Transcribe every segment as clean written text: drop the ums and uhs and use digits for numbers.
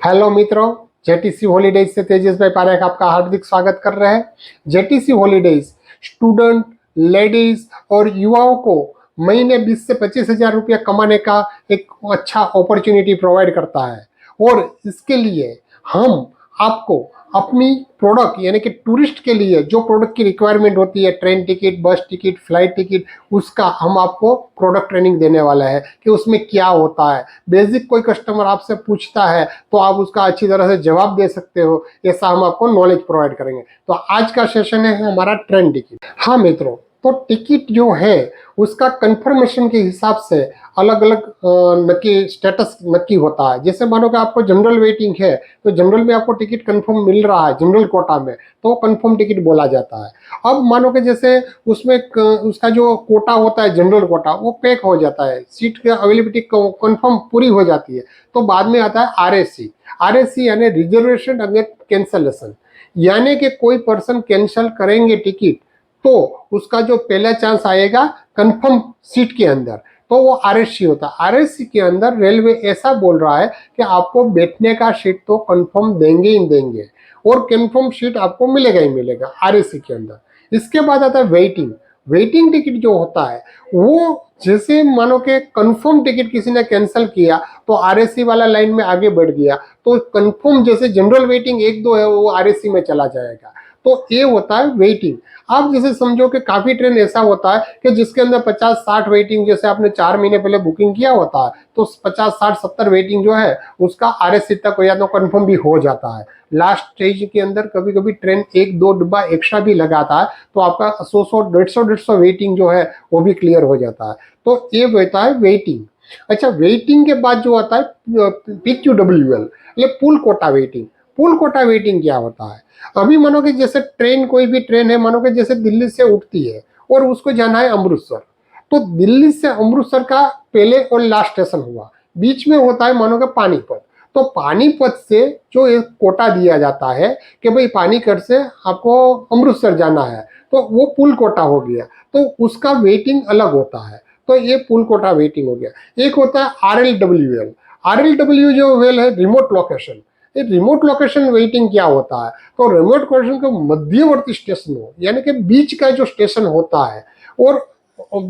Hello मित्रों, JTC holidays से तेजस भाई पारेख आपका हार्दिक स्वागत कर रहे हैं। जेटीसी हॉलीडेज स्टूडेंट, लेडीज और युवाओं को महीने 20 से 25 हजार रुपया कमाने का एक अच्छा अपॉर्चुनिटी प्रोवाइड करता है। और इसके लिए हम आपको अपनी प्रोडक्ट यानी कि टूरिस्ट के लिए जो प्रोडक्ट की रिक्वायरमेंट होती है, ट्रेन टिकट, बस टिकट, फ्लाइट टिकट, उसका हम आपको प्रोडक्ट ट्रेनिंग देने वाला है कि उसमें क्या होता है। बेसिक कोई कस्टमर आपसे पूछता है तो आप उसका अच्छी तरह से जवाब दे सकते हो, ऐसा हम आपको नॉलेज प्रोवाइड करेंगे। तो आज का सेशन है हमारा ट्रेन टिकट। हाँ मित्रों, तो टिकट जो है उसका कंफर्मेशन के हिसाब से अलग अलग नक्की स्टेटस नक्की होता है। जैसे मानो कि आपको जनरल वेटिंग है तो जनरल में आपको टिकट कंफर्म मिल रहा है जनरल कोटा में, तो कंफर्म टिकट बोला जाता है। अब मानो कि जैसे उसमें उसका जो कोटा होता है जनरल कोटा वो पैक हो जाता है, सीट की अवेलेबिलिटी कंफर्म पूरी हो जाती है, तो बाद में आता है आरएससी। आरएससी यानी रिजर्वेशन अगेंस्ट कैंसलेशन, यानी कि कोई पर्सन कैंसिल करेंगे टिकट तो उसका जो पहला चांस आएगा कंफर्म सीट के अंदर, तो वो आरएससी होता है। आरएससी के अंदर रेलवे ऐसा बोल रहा है कि आपको बैठने का सीट तो कंफर्म देंगे ही देंगे और कंफर्म सीट आपको मिलेगा ही मिलेगा आरएससी के अंदर। इसके बाद आता है वेटिंग। वेटिंग टिकट जो होता है वो जैसे मानो कि कंफर्म टिकट किसी ने कैंसिल किया तो आरएससी वाला लाइन में आगे बढ़ गया, तो कंफर्म जैसे जनरल वेटिंग 1-2 है वो आरएससी में चला जाएगा, तो ये होता है वेटिंग। आप जैसे समझो कि काफी ट्रेन ऐसा होता है कि जिसके अंदर 50-60 वेटिंग, जैसे आपने 4 महीने पहले बुकिंग किया होता है तो 50-60-70 वेटिंग जो है उसका आरएससी तक या तो कंफर्म भी हो जाता है। लास्ट स्टेज के अंदर कभी कभी ट्रेन 1-2 डिब्बा एक्स्ट्रा भी लगाता है तो आपका 100-150 वेटिंग जो है वो भी क्लियर हो जाता है। तो ये होता है वेटिंग। अच्छा, वेटिंग के बाद जो आता है PQWL, ये पुल कोटा वेटिंग। पुल कोटा वेटिंग क्या होता है? अभी मानो कि जैसे ट्रेन, कोई भी ट्रेन है मानो कि जैसे दिल्ली से उठती है और उसको जाना है अमृतसर, तो दिल्ली से अमृतसर का पहले और लास्ट स्टेशन हुआ, बीच में होता है मानो कि पानीपत। तो पानीपत से जो एक कोटा दिया जाता है कि भाई पानीपत से आपको अमृतसर जाना है, तो वो पुल कोटा हो गया, तो उसका वेटिंग अलग होता है। तो ये पुल कोटा वेटिंग हो गया। एक होता है RLWL। RLW जो वेल है रिमोट लोकेशन। ये रिमोट लोकेशन वेटिंग क्या होता है? तो रिमोट लोकेशन का मध्यवर्ती स्टेशन हो, यानी कि बीच का जो स्टेशन होता है और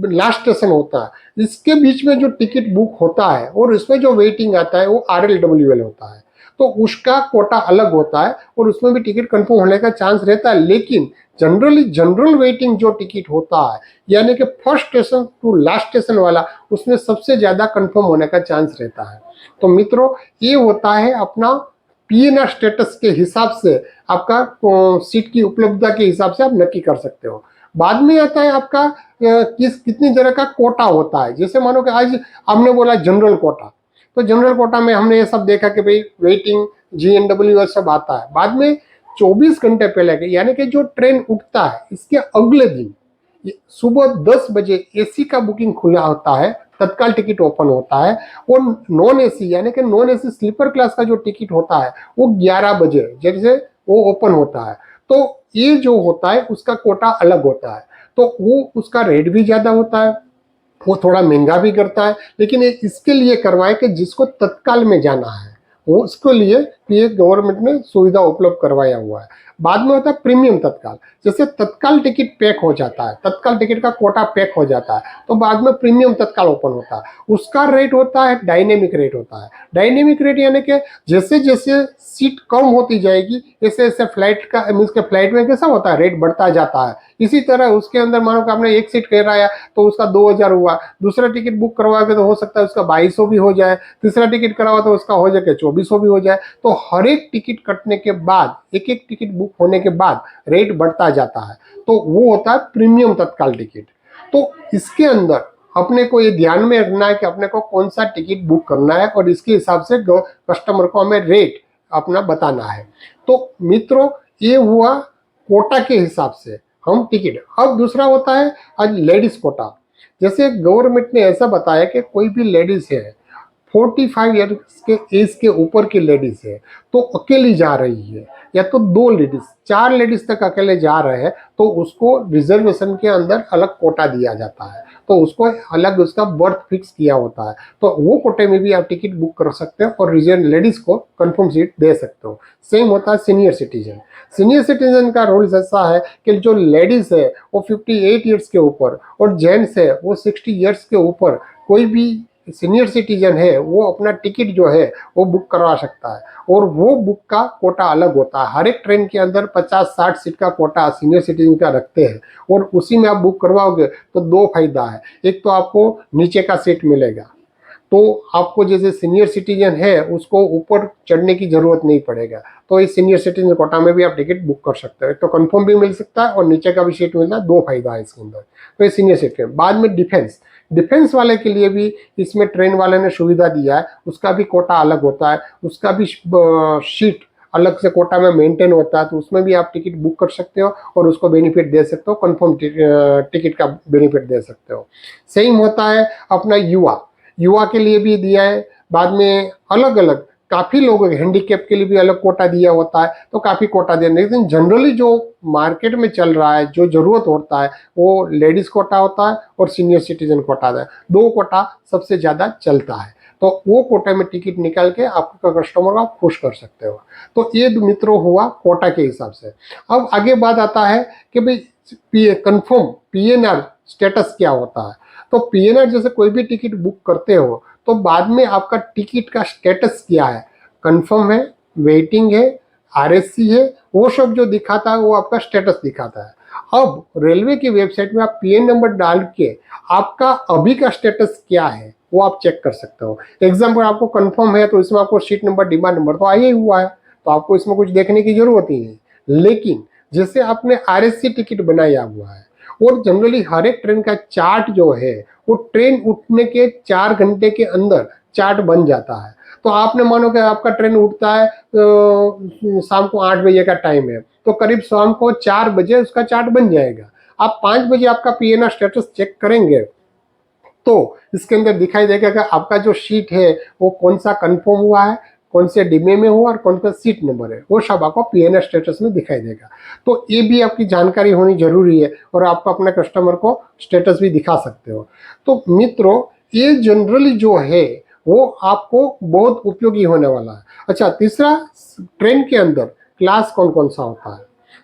लास्ट स्टेशन होता है, इसके बीच में जो टिकट बुक होता है और इसमें जो वेटिंग आता है वो RLWL होता है। तो उसका कोटा अलग होता है और उसमें भी टिकट कंफर्म होने का चांस रहता है, लेकिन जनरली जनरल वेटिंग जो टिकट होता है यानी कि first station to last station वाला, उसमें सबसे ज्यादा कंफर्म होने का चांस रहता है। तो मित्रों, ये होता है अपना पीएनआर स्टेटस के हिसाब से आपका सीट की उपलब्धता के हिसाब से आप नक्की कर सकते हो। बाद में आता है आपका कितनी तरह का कोटा होता है। जैसे मानो कि आज हमने बोला जनरल कोटा, तो जनरल कोटा में हमने ये सब देखा कि भाई वेटिंग, GNW सब आता है। बाद में 24 घंटे पहले के यानी कि जो ट्रेन उठता है इसके अगले दिन सुबह 10 बजे एसी का बुकिंग खुला होता है, तत्काल टिकट ओपन होता है। और नॉन एसी यानी कि नॉन एसी स्लीपर क्लास का जो टिकट होता है वो 11 बजे जैसे वो ओपन होता है। तो ये जो होता है उसका कोटा अलग होता है, तो वो उसका रेट भी ज्यादा होता है, वो थोड़ा महंगा भी करता है, लेकिन ये इसके लिए करवाए कि जिसको तत्काल में जाना है वो उसके लिए ये गवर्नमेंट ने सुविधा उपलब्ध करवाया हुआ है। बाद में होता है प्रीमियम तत्काल। जैसे तत्काल टिकट पैक हो जाता है, तत्काल टिकट का कोटा पैक हो जाता है, तो बाद में प्रीमियम तत्काल ओपन होता है। उसका रेट होता है डायनेमिक रेट होता है। डायनेमिक रेट यानी कि जैसे जैसे सीट कम होती जाएगी ऐसे ऐसे फ्लाइट का मीन्स के फ्लाइट में कैसा होता है रेट बढ़ता जाता है। इसी तरह उसके अंदर मानो कि आपने एक सीट कराया तो उसका 2000 हुआ, दूसरा टिकट बुक करवाओगे तो हो सकता है उसका 2200 भी हो जाए, तीसरा टिकट कराओ तो उसका हो जाए 2400 भी हो जाए। तो हर एक टिकट कटने के बाद, एक एक टिकट बुक होने के बाद रेट बढ़ता जाता है, तो वो होता है प्रीमियम तत्काल टिकट। तो इसके अंदर अपने को ये ध्यान में रखना है कि अपने को कौन सा टिकट बुक करना है और इसके हिसाब से कस्टमर को हमें रेट अपना बताना है। तो मित्रों, ये हुआ कोटा के हिसाब से हम टिकट। अब दूसरा होता है आज लेडीज कोटा। जैसे गवर्नमेंट ने ऐसा बताया कि कोई भी लेडीज है 45 ईयर्स के एज के ऊपर की लेडीज है तो अकेली जा रही है, या तो 2 लेडीज, 4 लेडीज तक अकेले जा रहे हैं, तो उसको रिजर्वेशन के अंदर अलग कोटा दिया जाता है, तो उसको अलग उसका बर्थ फिक्स किया होता है, तो वो कोटे में भी आप टिकट बुक कर सकते हो और रिजर्व लेडीज को कंफर्म सीट दे सकते हो। सेम होता है सीनियर सिटीजन। सीनियर सिटीजन का रूल्स ऐसा है कि जो लेडीज है वो 58 ईयर्स के ऊपर और जेंट्स है वो 60 ईयर्स के ऊपर कोई भी सीनियर सिटीजन है वो अपना टिकट जो है वो बुक करवा सकता है, और वो बुक का कोटा अलग होता है। हर एक ट्रेन के अंदर 50-60 सीट का कोटा सीनियर सिटीजन का रखते हैं, और उसी में आप बुक करवाओगे तो 2 फायदा है। एक तो आपको नीचे का सीट मिलेगा, तो आपको जैसे सीनियर सिटीजन है उसको ऊपर चढ़ने की जरूरत नहीं पड़ेगा, तो इस सीनियर सिटीजन कोटा में भी आप टिकट बुक कर सकते हो। एक तो कंफर्म भी मिल सकता है और नीचे का भी सीट मिलता है, 2 फायदा है इसके अंदर। तो ये सीनियर सिटीजन। बाद में डिफेंस, डिफेंस वाले के लिए भी इसमें ट्रेन वाले ने सुविधा दिया है, उसका भी कोटा अलग होता है, उसका भी सीट अलग से कोटा में मेंटेन होता है, तो उसमें भी आप टिकट बुक कर सकते हो और उसको बेनिफिट दे सकते हो, कंफर्म टिकट का बेनिफिट दे सकते हो। सेम होता है अपना युवा, युवा के लिए भी दिया है। बाद में अलग अलग काफ़ी लोग हैंडीकैप के लिए भी अलग कोटा दिया होता है, तो काफ़ी कोटा दिया। लेकिन जनरली जो मार्केट में चल रहा है, जो ज़रूरत होता है, वो लेडीज़ कोटा होता है और सीनियर सिटीजन कोटा होता है। 2 कोटा सबसे ज़्यादा चलता है, तो वो कोटे में टिकट निकाल के आपका कस्टमर को आप खुश कर सकते हो। तो ये मित्रों हुआ कोटा के हिसाब से। अब आगे बात आता है कि भाई कंफर्म पीएनआर स्टेटस क्या होता है। तो पीएनआर जैसे कोई भी टिकट बुक करते हो तो बाद में आपका टिकट का स्टेटस क्या है, कंफर्म है, वेटिंग है, आरएससी है, वो सब जो दिखाता है वो आपका स्टेटस दिखाता है। अब रेलवे की वेबसाइट में आप पीएन नंबर डाल के आपका अभी का स्टेटस क्या है वो आप चेक कर सकते हो। एग्जाम्पल आपको कंफर्म है तो इसमें आपको सीट नंबर, डिमांड नंबर तो आया ही हुआ है, तो आपको इसमें कुछ देखने की जरूरत ही नहीं। लेकिन जैसे आपने आरएससी टिकट बनाया हुआ है, और जनरली हर एक ट्रेन का चार्ट जो है वो ट्रेन उठने के 4 घंटे के अंदर चार्ट बन जाता है। तो आपने मानो कि आपका ट्रेन उठता है शाम को 8 बजे का टाइम है, तो करीब शाम को 4 बजे उसका चार्ट बन जाएगा। आप 5 बजे आपका पीएनआर स्टेटस चेक करेंगे तो इसके अंदर दिखाई देगा कि आपका जो सीट है वो कौन सा कंफर्म हुआ है, कौन से डिब्बे में हुआ और कौन सा सीट नंबर है, वो सब आपको पीएनआर स्टेटस में दिखाई देगा। तो ये भी आपकी जानकारी होनी जरूरी है, और आप अपने कस्टमर को स्टेटस भी दिखा सकते हो। तो मित्रों ये जनरली जो है वो आपको बहुत उपयोगी होने वाला है। अच्छा, तीसरा, ट्रेन के अंदर क्लास कौन कौन सा होता है।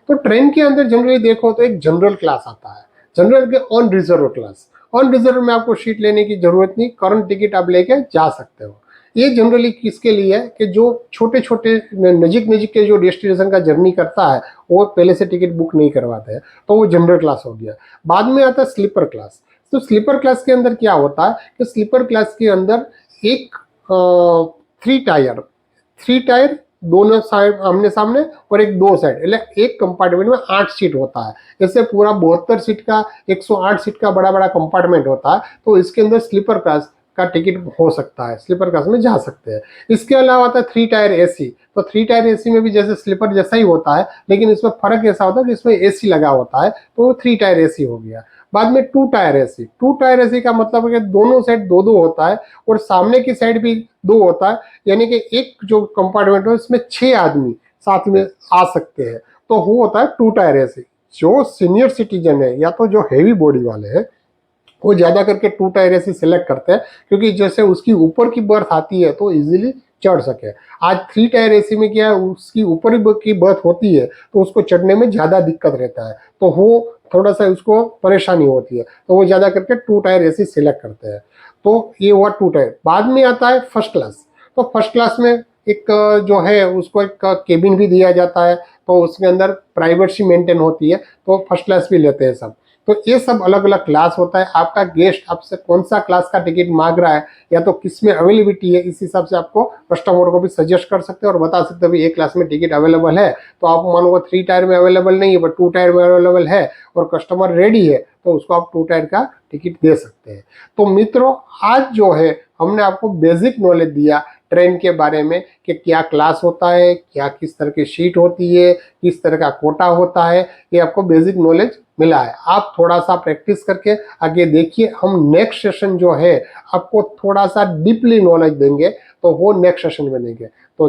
तो ट्रेन के अंदर जनरली देखो तो एक जनरल क्लास आता है, जनरल के on reserve class. On reserve में आपको सीट लेने की जरूरत नहीं, करंट टिकट आप लेके जा सकते हो। ये जनरली किसके लिए है कि जो छोटे छोटे नजीक नजीक के जो डेस्टिनेशन का जर्नी करता है वो पहले से टिकट बुक नहीं करवाते हैं, तो वो जनरल क्लास हो गया। बाद में आता है स्लीपर क्लास। तो स्लीपर क्लास के अंदर क्या होता है कि स्लीपर क्लास के अंदर एक 3 टायर दोनों साइड आमने सामने और एक 2 साइड, એટલે एक कंपार्टमेंट में 8 सीट होता है। जैसे पूरा 72 सीट का 108 सीट का बड़ा बड़ा कंपार्टमेंट होता है, तो इसके अंदर स्लीपर क्लास का टिकट हो सकता है, स्लीपर क्लास में जा सकते हैं। इसके अलावा आता है 3 टायर एसी। तो 3 टायर एसी में भी जैसे स्लीपर जैसा ही होता है, लेकिन इसमें फर्क ऐसा होता है कि इसमें एसी लगा होता है, तो 3 टायर एसी हो गया। बाद में 2 टायर एसी। 2 टायर एसी का मतलब है कि दोनों साइड 2-2 होता है और सामने की साइड भी 2 होता है, यानी कि एक जो कंपार्टमेंट है उसमें 6 आदमी साथ में आ सकते हैं, तो वो होता है 2 टायर एसी। जो सीनियर सिटीजन है या तो जो हैवी बॉडी वाले हैं वो ज्यादा करके 2 टायर एसी सिलेक्ट करते हैं, क्योंकि जैसे उसकी ऊपर की बर्थ आती है तो इजीली चढ़ सके। आज 3 टायर एसी में क्या है, उसकी ऊपर की बर्थ होती है तो उसको चढ़ने में ज्यादा दिक्कत रहता है, तो वो थोड़ा सा उसको परेशानी होती है, तो वो ज्यादा करके 2 टायर एसी सिलेक्ट करते हैं। तो ये हुआ 2 टायर। बाद में आता है फर्स्ट क्लास। तो फर्स्ट क्लास में एक जो है उसको एक केबिन भी दिया जाता है, तो उसके अंदर प्राइवेसी मेंटेन होती है, तो फर्स्ट क्लास भी लेते हैं सब। तो ये सब अलग अलग क्लास होता है। आपका गेस्ट आपसे कौन सा क्लास का टिकट मांग रहा है या तो किस में अवेलेबिलिटी है, इस हिसाब से आपको कस्टमर को भी सजेस्ट कर सकते हैं और बता सकते हैं भाई एक क्लास में टिकट अवेलेबल है, तो आप मानो 3 टायर में अवेलेबल नहीं है बट 2 टायर में अवेलेबल है और कस्टमर रेडी है, तो उसको आप 2 टायर का टिकट दे सकते हैं। तो मित्रों आज जो है हमने आपको बेसिक नॉलेज दिया ट्रेन के बारे में कि क्या क्लास होता है, क्या किस तरह की सीट होती है, किस तरह का कोटा होता है, ये आपको बेसिक नॉलेज मिला है। आप थोड़ा सा प्रैक्टिस करके आगे देखिए। हम नेक्स्ट सेशन जो है आपको थोड़ा सा डीपली नॉलेज देंगे, तो वो नेक्स्ट सेशन में देंगे। तो